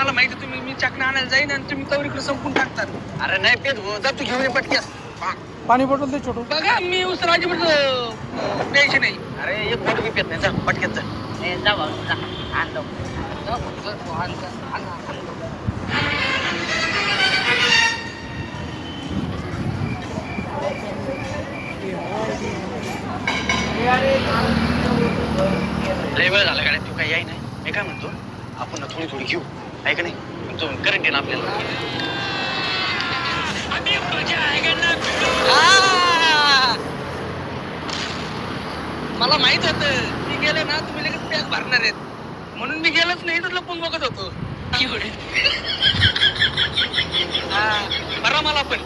मला माहिती तुम्ही मी चकना आणायला जाईन आणि तुम्ही तवरीकडे संपून टाकतात. अरे नाही पेत हो, जा तू घेऊन ये पटक्यास. पाणी बॉटल दे छोटू. बघा मी उसराजी द्यायची नाही. अरे एक बोट बी पेत नाही, जा पटक्यात जा. जा भाऊ जा आणलो. जा भाऊ, जा, आण, जा, आण, आण. लय वेळ झाला गाड्या, तू काही याय नाही. मी काय म्हणतो, आपण ना थोडी थोडी घेऊ, आहे का नाही? तो करंट आहे ना आपल्याला. मला माहित होतं मी गेले ना तुम्ही लगेच पॅक भरणार आहेत म्हणून मी गेलोच नाही तर लपून बघत होतो. बरा मला पण